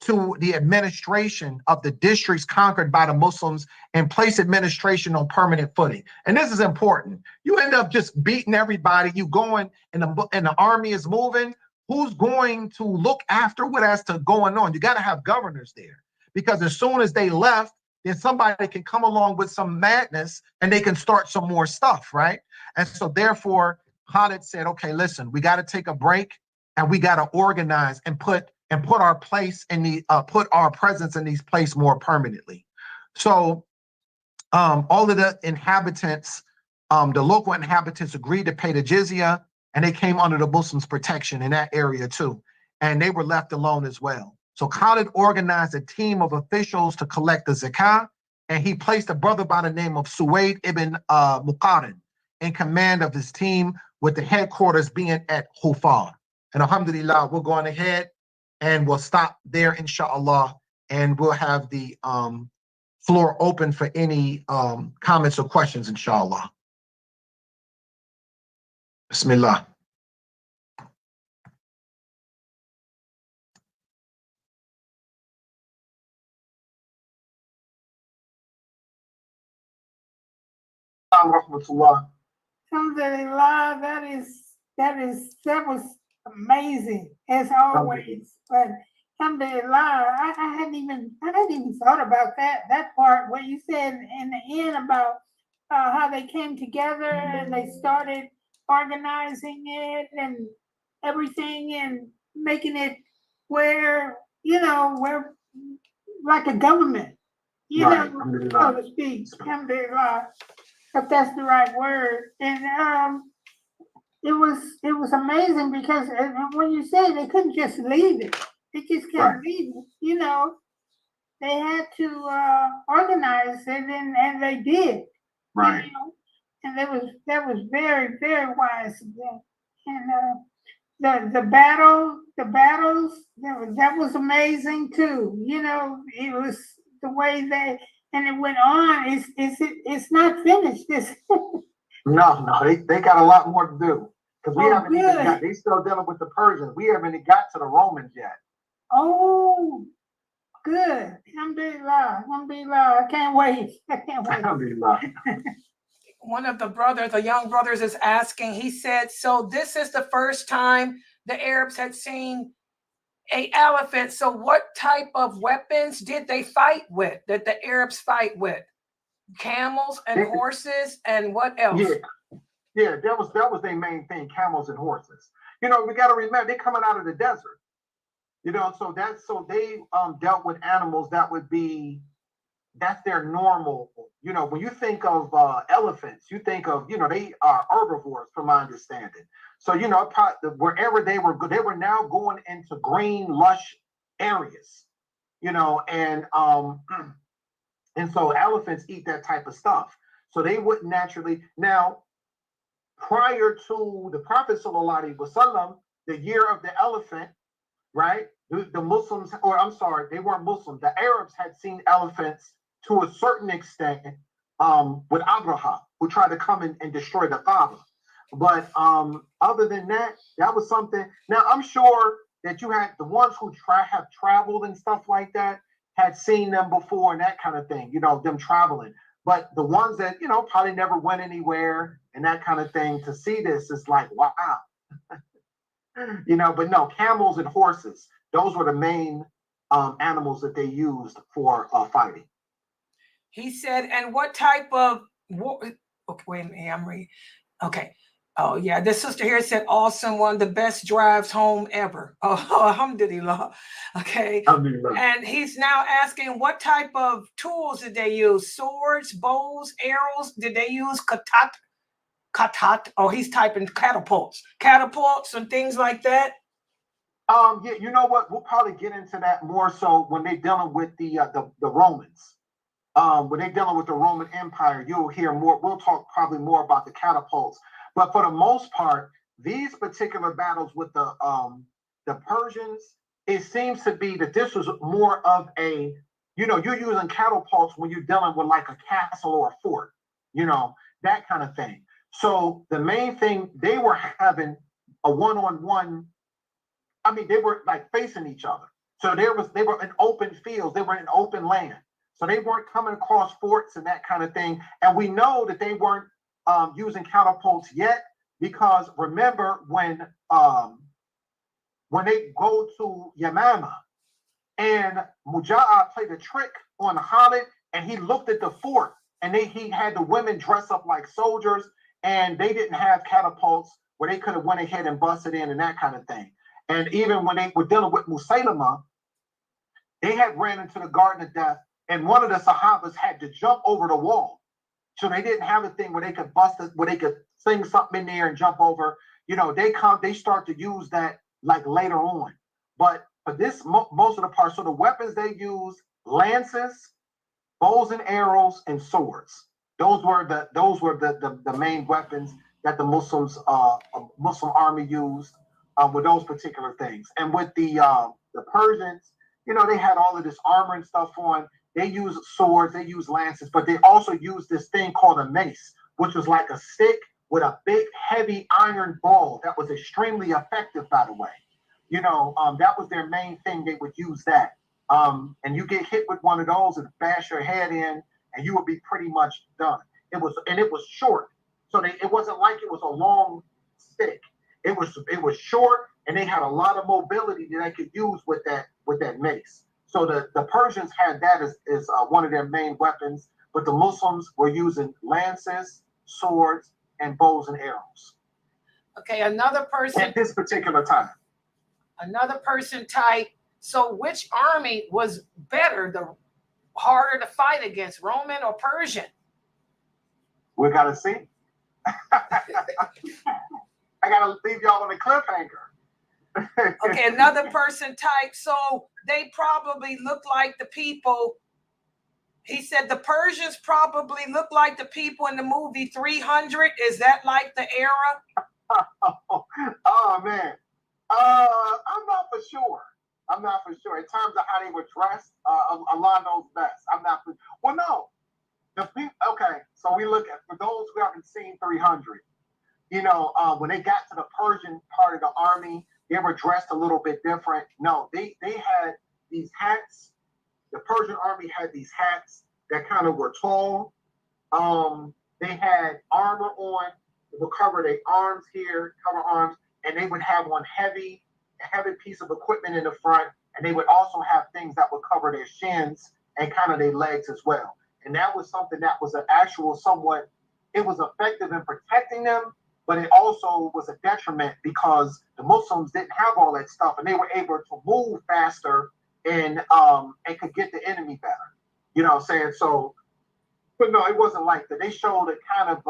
to the administration of the districts conquered by the Muslims and place administration on permanent footing. And this is important. You end up just beating everybody. You going and the army is moving. Who's going to look after what has to going on? You got to have governors there, because as soon as they left, then somebody can come along with some madness and they can start some more stuff, right? And so therefore, Khalid said, okay, listen, we got to take a break and we got to organize and put our place in put our presence in these places more permanently. So all of the inhabitants, the local inhabitants, agreed to pay the jizya, and they came under the Muslims' protection in that area too. And they were left alone as well. So Khalid organized a team of officials to collect the zakah, and he placed a brother by the name of Suwaid ibn Muqarin in command of his team, with the headquarters being at Hufar. And alhamdulillah, we're going ahead and we'll stop there, inshallah, and we'll have the floor open for any comments or questions, inshallah. Bismillah. Alhamdulillah, that was amazing as always. But alhamdulillah, I hadn't even thought about that part where you said in the end about how they came together and they started organizing it and everything and making it where where like a government, Right. so to speak. Alhamdulillah, if that's the right word. And it was amazing because when you say they couldn't just leave it, they just couldn't leave it. They had to organize it, and they did. Right. And that was very, very wise of them. And the battles that was amazing too. It was the way and it went on. It's not finished. No, they got a lot more to do, because we haven't good. even got. They still dealing with the Persians. We haven't even got to the Romans yet. Oh, good. Alhamdulillah. I can't wait. Alhamdulillah. One of the young brothers is asking, he said, so this is the first time the Arabs had seen an elephant. So what type of weapons did they fight with? Did the Arabs fight with? Camels and horses, and what else? Yeah, that was their main thing, camels and horses. We got to remember, they're coming out of the desert. So they dealt with animals that's their normal. When you think of elephants, you think of, they are herbivores from my understanding. So, wherever they were now going into green, lush areas, and so elephants eat that type of stuff. So they wouldn't naturally. Now, prior to the Prophet Sallallahu Alaihi Wasallam, the year of the elephant, right? The Muslims, or I'm sorry, they weren't Muslims. The Arabs had seen elephants to a certain extent with Abraha, who tried to come in and destroy the Kaaba. But other than that, that was something. Now, I'm sure that you had the ones who have traveled and stuff like that had seen them before and that kind of thing, them traveling. But the ones that, probably never went anywhere and that kind of thing, to see this is like, wow. But no, camels and horses, those were the main animals that they used for fighting. He said, and what type of war? Okay, wait a minute, I'm reading. Okay. Oh, yeah. This sister here said, awesome, one of the best drives home ever. Oh, alhamdulillah. Okay. Alhamdulillah. And he's now asking, what type of tools did they use? Swords, bows, arrows? Did they use katat? Oh, he's typing catapults and things like that. Yeah, you know what? We'll probably get into that more so when they're dealing with the Romans. When they're dealing with the Roman Empire, you'll hear more. We'll talk probably more about the catapults. But for the most part, these particular battles with the Persians, it seems to be that this was more of a, you're using catapults when you're dealing with like a castle or a fort, that kind of thing. So the main thing, they were having a one-on-one. I mean, they were like facing each other. So they were in open fields, they were in open land. So they weren't coming across forts and that kind of thing. And we know that they weren't using catapults yet, because remember when they go to Yamama and Mujahid played a trick on Khalid, and he looked at the fort, and he had the women dress up like soldiers, and they didn't have catapults where they could have went ahead and busted in and that kind of thing. And even when they were dealing with Musaylama, they had ran into the Garden of Death, and one of the Sahabas had to jump over the wall. So they didn't have a thing where they could bust it, where they could sing something in there and jump over. They start to use that like later on. But for this, most of the parts, so the weapons they use: lances, bows and arrows, and swords. Those were the main weapons that the Muslim army used with those particular things. And with the Persians, they had all of this armor and stuff on. They use swords, they use lances, but they also use this thing called a mace, which was like a stick with a big, heavy iron ball that was extremely effective, by the way. That was their main thing. They would use that. And you get hit with one of those and bash your head in, and you would be pretty much done. It was short. So it wasn't like it was a long stick. It was short, and they had a lot of mobility that they could use with that mace. So the Persians had that as one of their main weapons, but the Muslims were using lances, swords, and bows and arrows. Okay, another person at this particular time. Another person typed, so which army was better, the harder to fight against, Roman or Persian? We gotta see. I gotta leave y'all on a cliffhanger. Okay, another person typed, so they probably look like the people. He said the Persians probably look like the people in the movie 300. Is that like the era? Oh man, I'm not for sure. In terms of how they were dressed, Allah knows best. I'm not for. Well, no. Okay, so we look at, for those who haven't seen 300. When they got to the Persian part of the army, they were dressed a little bit different. No, they had these hats. The Persian army had these hats that kind of were tall. They had armor on. It would cover their arms here, cover arms, and they would have a heavy piece of equipment in the front, and they would also have things that would cover their shins and kind of their legs as well. And that was something that was an actual somewhat, it was effective in protecting them, but it also was a detriment because the Muslims didn't have all that stuff, and they were able to move faster and could get the enemy better. You know what I'm saying? So, but no, it wasn't like that. They showed it kind of,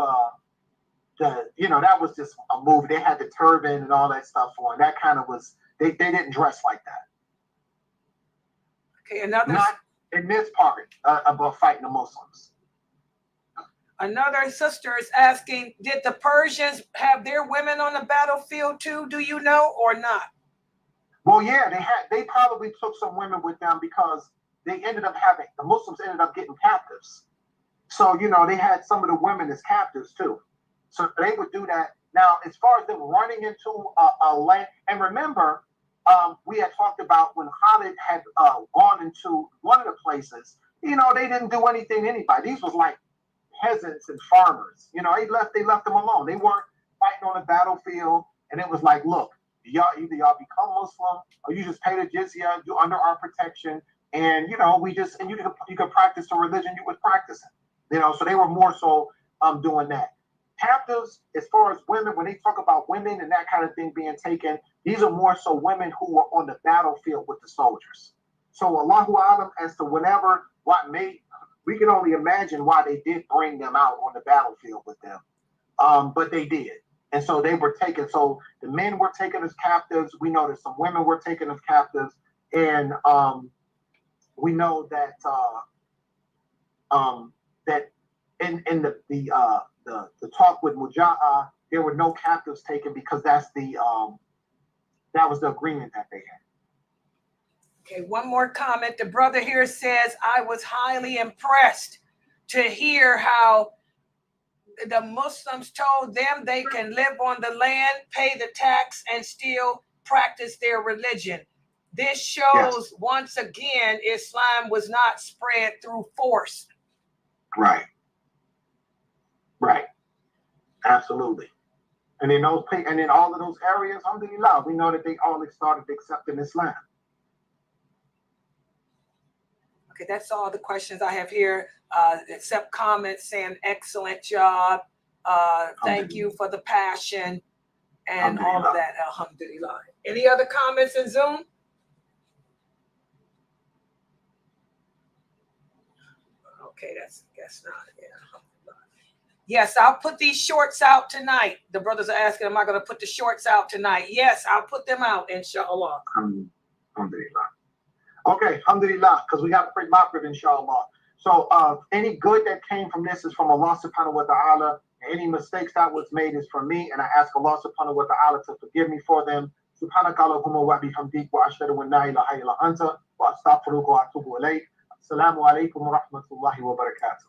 that was just a movie. They had the turban and all that stuff on. That kind of was, they didn't dress like that. Okay, not in this part about fighting the Muslims. Another sister is asking, did the Persians have their women on the battlefield too? Do you know or not? Well, yeah, they probably took some women with them because the Muslims ended up getting captives. So, they had some of the women as captives too. So they would do that. Now, as far as them running into a land, and remember, we had talked about when Khalid had gone into one of the places, you know, they didn't do anything to anybody. These was like peasants and farmers. You know, they left them alone. They weren't fighting on the battlefield. And it was like, look, either y'all become Muslim or you just pay the jizya, you're under our protection. And, you know, you can practice the religion you was practicing. You know, so they were more so doing that. Captives, as far as women, when they talk about women and that kind of thing being taken, these are more so women who were on the battlefield with the soldiers. So Allahu Alam as to we can only imagine why they did bring them out on the battlefield with them. But they did. And so they were taken. So the men were taken as captives. We know that some women were taken as captives. And we know that that in the talk with Mujahid, there were no captives taken because that was the agreement that they had. Okay, one more comment. The brother here says, I was highly impressed to hear how the Muslims told them they can live on the land, pay the tax, and still practice their religion. This shows once again Islam was not spread through force. Right. Right. Absolutely. And in all of those areas, alhamdulillah, we know that they all started accepting Islam. Okay, that's all the questions I have here, except comments saying excellent job. Thank you for the passion and all of that. Alhamdulillah. Any other comments in Zoom? Okay, that's not it. Yes, I'll put these shorts out tonight. The brothers are asking, am I going to put the shorts out tonight? Yes, I'll put them out, inshallah. Alhamdulillah. Okay, alhamdulillah, because we got to pray Maghrib, inshallah. So any good that came from this is from Allah subhanahu wa ta'ala. Any mistakes that was made is from me, and I ask Allah subhanahu wa ta'ala to forgive me for them. Subhanaka Allahumma wa bihamdik wa ashhadu an la ilaha illa anta wa astaghfiruka wa atubu ilayk. Assalamu alaikum wa rahmatullahi wa barakatuh.